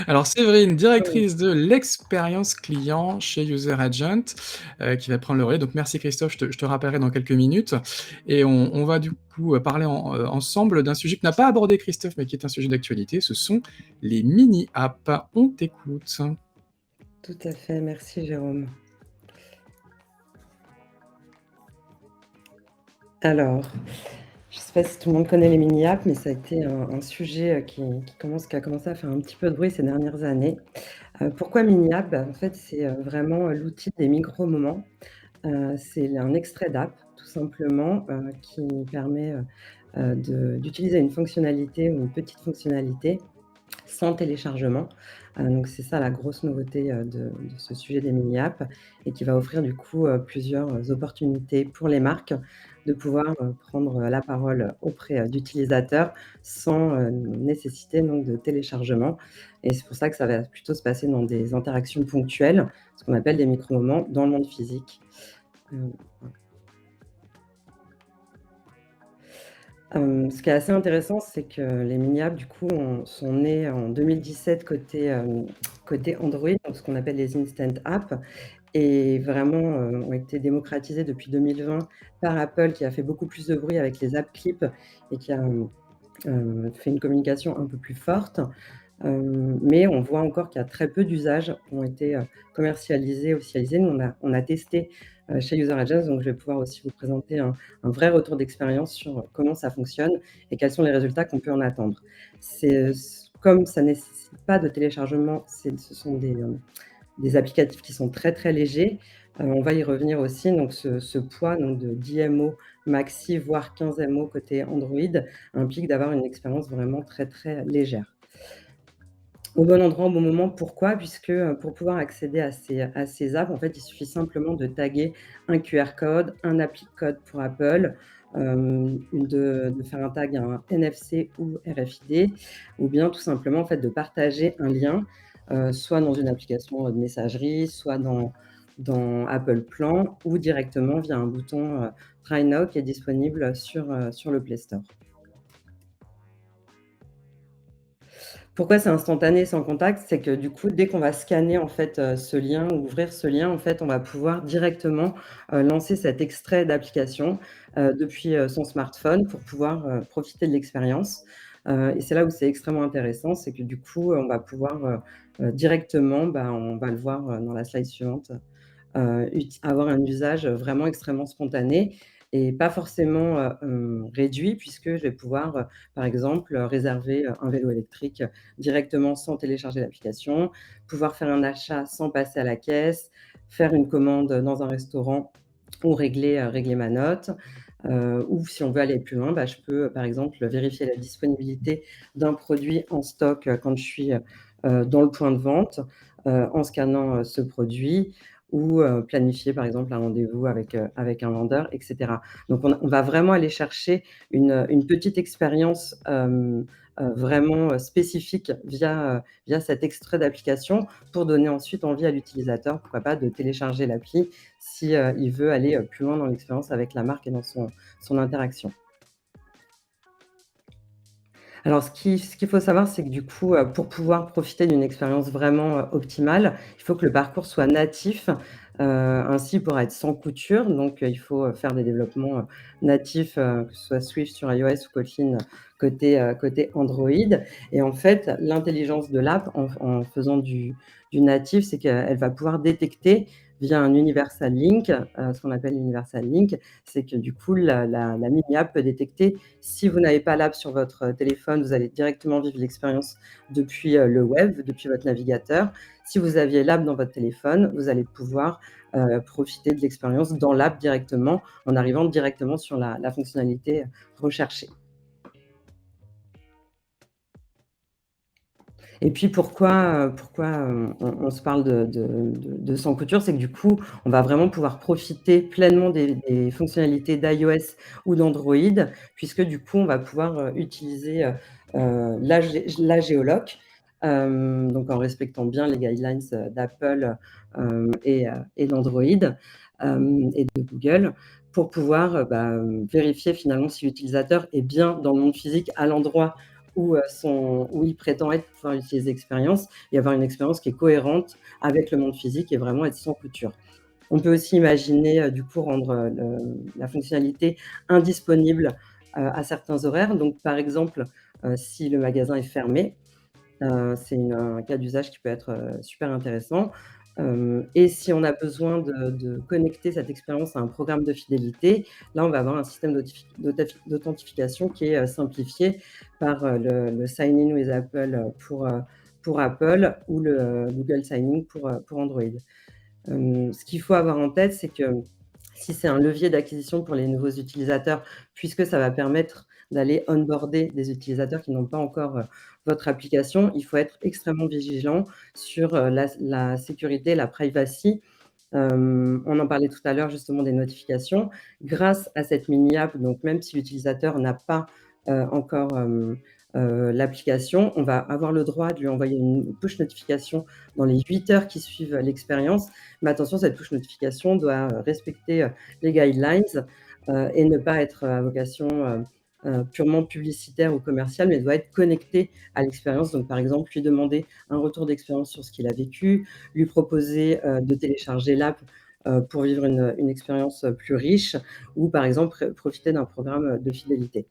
Alors Séverine, Oui. directrice de l'expérience client chez User Agent, qui va prendre le relais. Donc merci Christophe, je te rappellerai dans quelques minutes et on va du coup, parler ensemble d'un sujet que n'a pas abordé Christophe, mais qui est un sujet d'actualité, ce sont les mini apps. On t'écoute. Tout à fait, merci Jérôme. Alors, je sais pas si tout le monde connaît les mini apps, mais ça a été un sujet, qui a commencé à faire un petit peu de bruit ces dernières années. Pourquoi mini app? En fait, c'est, vraiment, l'outil des micro moments. C'est un extrait d'app tout simplement, qui permet, d'utiliser une fonctionnalité ou une petite fonctionnalité sans téléchargement. Donc c'est ça la grosse nouveauté, de ce sujet des mini apps et qui va offrir du coup, plusieurs opportunités pour les marques de pouvoir, prendre, la parole auprès, d'utilisateurs sans, nécessiter donc de téléchargement et c'est pour ça que ça va plutôt se passer dans des interactions ponctuelles, ce qu'on appelle des micro-moments dans le monde physique. Hem Ce qui est assez intéressant, c'est que les mini apps, du coup, sont nées en 2017 côté Android, donc ce qu'on appelle les instant apps et vraiment, ont été démocratisées depuis 2020 par Apple, qui a fait beaucoup plus de bruit avec les apps Clip et qui a, fait une communication un peu plus forte. Mais on voit encore qu'il y a très peu d'usages qui ont été, commercialisés, officialisés. Nous, on a testé, chez User Agents, donc je vais pouvoir aussi vous présenter un vrai retour d'expérience sur comment ça fonctionne et quels sont les résultats qu'on peut en attendre. Comme ça nécessite pas de téléchargement, ce sont des applicatifs qui sont très, très légers. On va y revenir aussi, donc ce poids donc de 10 MO maxi, voire 15 MO côté Android, implique d'avoir une expérience vraiment très, très légère. Au bon endroit, au bon moment. Pourquoi? Puisque, pour pouvoir accéder à ces apps, en fait, il suffit simplement de taguer un QR code, un appli code pour Apple, de faire un tag à un NFC ou RFID ou bien tout simplement, en fait, de partager un lien, soit dans une application, de messagerie, soit dans Apple Plan ou directement via un bouton, Try Now qui est disponible sur le Play Store. Pourquoi c'est instantané sans contact? C'est que du coup, dès qu'on va scanner en fait, ce lien ou ouvrir ce lien, en fait, on va pouvoir directement, lancer cet extrait d'application, depuis, son smartphone pour pouvoir, profiter de l'expérience. Et c'est là où c'est extrêmement intéressant, c'est que du coup, on va pouvoir, directement, on va le voir, dans la slide suivante, avoir un usage vraiment extrêmement spontané et pas forcément, réduit puisque je vais pouvoir, par exemple, réserver, un vélo électrique directement sans télécharger l'application, pouvoir faire un achat sans passer à la caisse, faire une commande dans un restaurant ou régler ma note, ou si on veut aller plus loin, je peux, par exemple, vérifier la disponibilité d'un produit en stock, quand je suis, dans le point de vente, en scannant, ce produit ou planifier par exemple un rendez-vous avec un vendeur et cetera. Donc on va vraiment aller chercher une petite expérience, vraiment, spécifique via cet extrait d'application pour donner ensuite envie à l'utilisateur, pourquoi pas, de télécharger l'appli si, il veut aller, plus loin dans l'expérience avec la marque et dans son interaction. Alors ce qu'il faut savoir, c'est que du coup, pour pouvoir profiter d'une expérience vraiment, optimale, il faut que le parcours soit natif, ainsi il pourra être sans couture. Donc, il faut, faire des développements, natifs, que ce soit Swift sur iOS ou Kotlin côté Android. Et en fait, l'intelligence de l'app en faisant du natif, c'est qu'elle va pouvoir détecter via un universal link, ce qu'on appelle universal link, c'est que du coup la mini app peut détecter si vous n'avez pas l'app sur votre téléphone, vous allez directement vivre l'expérience depuis, le web, depuis votre navigateur. Si vous aviez l'app dans votre téléphone, vous allez pouvoir, profiter de l'expérience dans l'app directement, en arrivant directement sur la fonctionnalité recherchée. Et puis pourquoi on se parle de sans couture? C'est que du coup, on va vraiment pouvoir profiter pleinement des fonctionnalités d'iOS ou d'Android, puisque du coup, on va pouvoir, utiliser, la géoloc, donc en respectant bien les guidelines, d'Apple, et d'Android, et de Google pour pouvoir, vérifier finalement si l'utilisateur est bien dans le monde physique à l'endroit où il prétend être pour pouvoir utiliser l'expérience et avoir une expérience qui est cohérente avec le monde physique et vraiment être sans couture. On peut aussi imaginer, du coup, rendre, la fonctionnalité indisponible, à certains horaires. Donc par exemple, si le magasin est fermé, c'est un cas d'usage qui peut être, super intéressant. Et si on a besoin de connecter cette expérience à un programme de fidélité, là, on va avoir un système d'authentification qui est, simplifié par, le Sign in with Apple, pour Apple ou le, Google Sign in pour Android. Ce qu'il faut avoir en tête, c'est que si c'est un levier d'acquisition pour les nouveaux utilisateurs, puisque ça va permettre d'aller onboarder des utilisateurs qui n'ont pas encore, votre application, il faut être extrêmement vigilant sur, la sécurité, la privacy. On en parlait tout à l'heure justement des notifications. Grâce à cette mini app, donc même si l'utilisateur n'a pas, encore, l'application, on va avoir le droit de lui envoyer une push notification dans les 8 heures qui suivent l'expérience. Mais attention, cette push notification doit, respecter, les guidelines, et ne pas être à vocation, purement publicitaire ou commerciale, mais doit être connectée à l'expérience. Donc par exemple, lui demander un retour d'expérience sur ce qu'il a vécu, lui proposer, de télécharger l'app, pour vivre une expérience, plus riche ou par exemple, profiter d'un programme, de fidélité.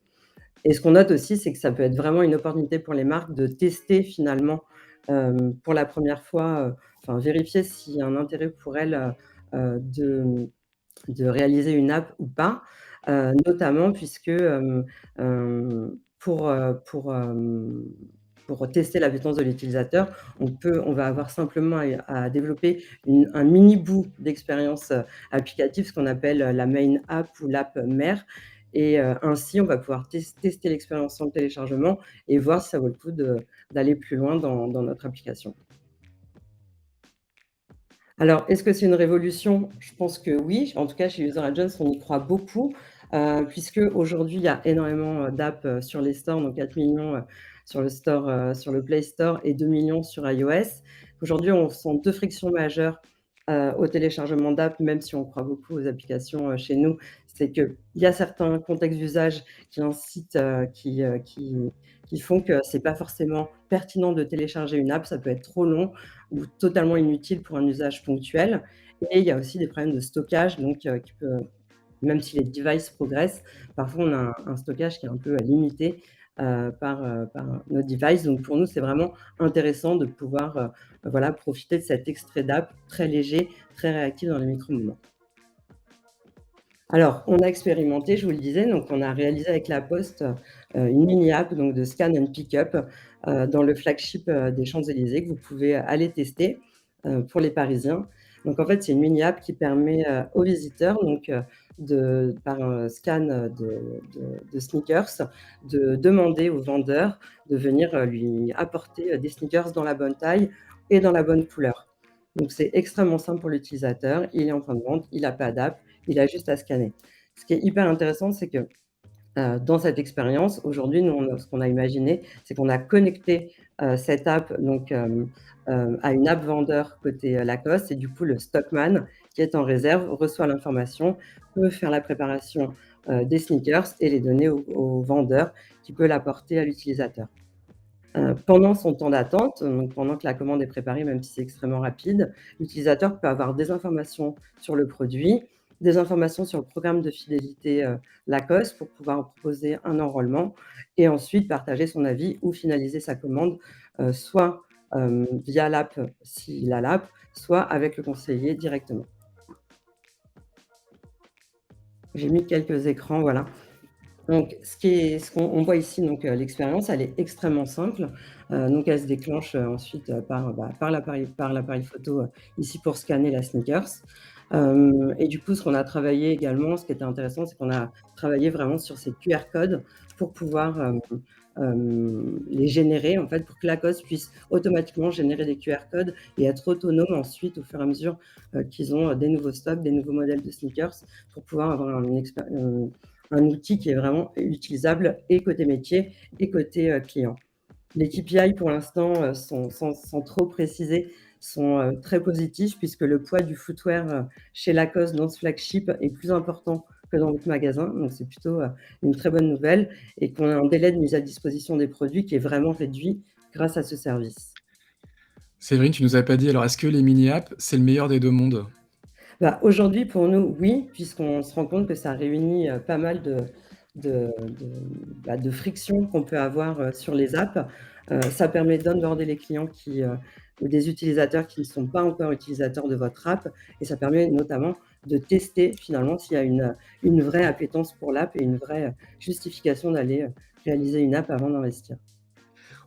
Et ce qu'on note aussi, c'est que ça peut être vraiment une opportunité pour les marques de tester finalement, pour la première fois, enfin vérifier s'il y a un intérêt pour elles, de réaliser une app ou pas, notamment puisque, pour tester l'appétence de l'utilisateur, on va avoir simplement à développer un mini bout d'expérience, applicative, ce qu'on appelle, la main app ou l'app mère et ainsi on va pouvoir tester l'expérience sans le téléchargement et voir si ça vaut le coup d'aller plus loin dans notre application. Alors, est-ce que c'est une révolution? Je pense que oui. En tout cas, chez User Agents, on y croit beaucoup, puisqu'aujourd'hui, il y a énormément, d'apps, sur les stores, donc 4 millions 000 sur le store, sur le Play Store et 2 millions sur iOS. Aujourd'hui, on ressent 2 frictions majeures, au téléchargement d'apps, même si on croit beaucoup aux applications, chez nous. C'est qu'il y a certains contextes d'usage qui incitent, qui font que c'est pas forcément pertinent de télécharger une app. Ça peut être trop long ou totalement inutile pour un usage ponctuel. Et il y a aussi des problèmes de stockage, donc qui peut même si les devices progressent, parfois on a un stockage qui est un peu, limité, par nos devices. Donc pour nous, c'est vraiment intéressant de pouvoir, voilà, profiter de cet extrait d'app très léger, très réactif dans les micro-moments. Alors, on a expérimenté, je vous le disais, donc on a réalisé avec La Poste, une mini app donc de scan and pick-up, dans le flagship, des Champs-Élysées que vous pouvez aller tester, pour les Parisiens. Donc en fait, c'est une mini app qui permet, aux visiteurs donc, par un scan, de sneakers, de demander au vendeur de venir, lui apporter, des sneakers dans la bonne taille et dans la bonne couleur. Donc c'est extrêmement simple pour l'utilisateur, il est en point de vente, il a pas d'app, il a juste à scanner. Ce qui est hyper intéressant, c'est que, dans cette expérience, aujourd'hui, nous, ce qu'on a imaginé, c'est qu'on a connecté, cette app donc, à une app vendeur côté, Lacoste et du coup, le stockman qui est en réserve reçoit l'information, peut faire la préparation, des sneakers et les donner au vendeur qui peut l'apporter à l'utilisateur. Pendant son temps d'attente, donc pendant que la commande est préparée, même si c'est extrêmement rapide, l'utilisateur peut avoir des informations sur le produit, des informations sur le programme de fidélité, Lacoste pour pouvoir proposer un enrôlement et ensuite partager son avis ou finaliser sa commande, soit, via l'app s'il a l'app, soit avec le conseiller directement. J'ai mis quelques écrans, voilà. Donc ce qu'on on voit ici donc, l'expérience, elle est extrêmement simple, donc elle se déclenche, ensuite, par l'appareil photo, ici pour scanner la sneakers. Et du coup, ce qu'on a travaillé également, ce qui était intéressant, c'est qu'on a travaillé vraiment sur ces QR codes pour pouvoir, les générer en fait, pour que Lacoste puisse automatiquement générer des QR codes et être autonome ensuite au fur et à mesure, qu'ils ont, des nouveaux stocks, des nouveaux modèles de sneakers pour pouvoir avoir un outil qui est vraiment utilisable et côté métier et côté, client. Les KPI pour l'instant, sont sans trop préciser, sont, très positifs puisque le poids du footwear, chez Lacoste dans ce flagship est plus important que dans votre magasin, donc c'est plutôt, une très bonne nouvelle et qu'on a un délai de mise à disposition des produits qui est vraiment réduit grâce à ce service. Séverine, tu nous as pas dit, alors est-ce que les mini apps, c'est le meilleur des 2 mondes? Bah, aujourd'hui, pour nous, oui, puisqu'on se rend compte que ça réunit, pas mal de frictions qu'on peut avoir, sur les apps. Ça permet d'onboarder les clients ou des utilisateurs qui ne sont pas encore utilisateurs de votre app et ça permet notamment de tester finalement s'il y a une vraie appétence pour l'app et une vraie, justification d'aller, réaliser une app avant d'investir.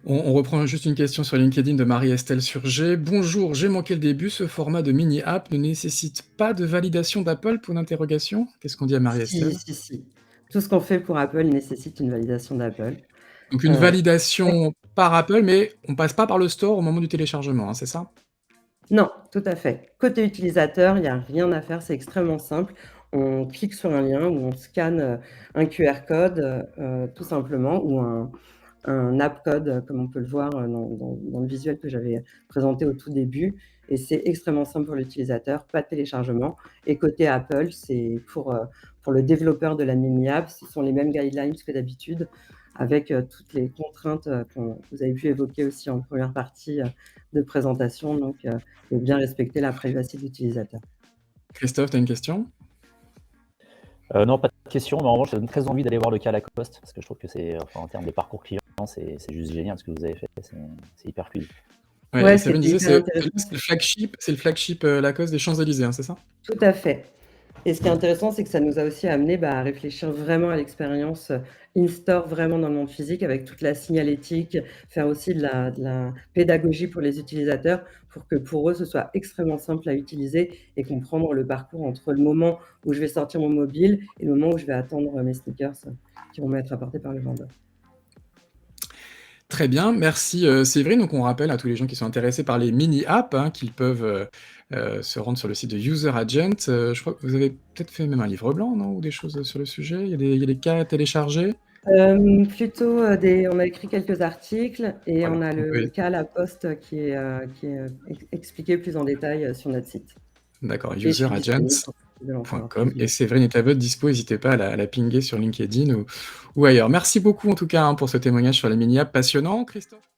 On reprend juste une question sur LinkedIn de Marie-Estelle Surgé. «Bonjour, j'ai manqué le début, ce format de mini app ne nécessite pas de validation d'Apple?» Point d'interrogation. Qu'est-ce qu'on dit à Si, Marie-Estelle? si, si. Tout ce qu'on fait pour Apple nécessite une validation d'Apple. Donc une Heu validation par Apple, mais on passe pas par le store au moment du téléchargement, hein, c'est ça? Non, tout à fait. Côté utilisateur, il y a rien à faire, c'est extrêmement simple. On clique sur un lien ou on scanne, un QR code, tout simplement ou un app code, comme on peut le voir, dans le visuel que j'avais présenté au tout début et c'est extrêmement simple pour l'utilisateur, pas de téléchargement et côté Apple, c'est pour le développeur de la mini app, ce sont les mêmes guidelines que d'habitude avec, toutes les contraintes, qu'on vous avez pu évoquer aussi en première partie, de présentation donc de bien respecter la privacy de l'utilisateur. Christophe, tu as une question? Non, pas de question, mais en revanche, ça donne très envie d'aller voir le cas Lacoste, parce que je trouve que c'est, enfin, en termes de parcours client, c'est juste génial ce que vous avez fait, c'est hyper fluide. Ouais, et Ouais, Séverine c'était disait hyper intéressant. c'est le flagship, Lacoste des Champs-Élysées, hein, c'est ça? Tout à fait. Et ce qui est intéressant, c'est que ça nous a aussi amené, bah, à réfléchir vraiment à l'expérience, in-store, vraiment dans le monde physique avec toute la signalétique, faire aussi de la pédagogie pour les utilisateurs pour que pour eux, ce soit extrêmement simple à utiliser et comprendre le parcours entre le moment où je vais sortir mon mobile et le moment où je vais attendre, mes sneakers, qui vont m'être apportés par le vendeur. Très bien, merci, Séverine. Donc on rappelle à tous les gens qui sont intéressés par les mini apps, hein, qu'ils peuvent, se rendre sur le site de User Agent. Je crois que vous avez peut-être fait même un livre blanc, non? Ou des choses, sur le sujet? Il y a des cas à télécharger? Plutôt, on a écrit quelques articles et Voilà, on a donc le cas à la poste qui est expliqué plus en détail, sur notre site d'accord, et je suis disponible useragent.com pour de l'emploi. et Séverine est à votre dispo, n'hésitez pas à la pinguer sur LinkedIn ou ailleurs. Merci beaucoup en tout cas, hein, pour ce témoignage sur les mini apps passionnant, Christophe.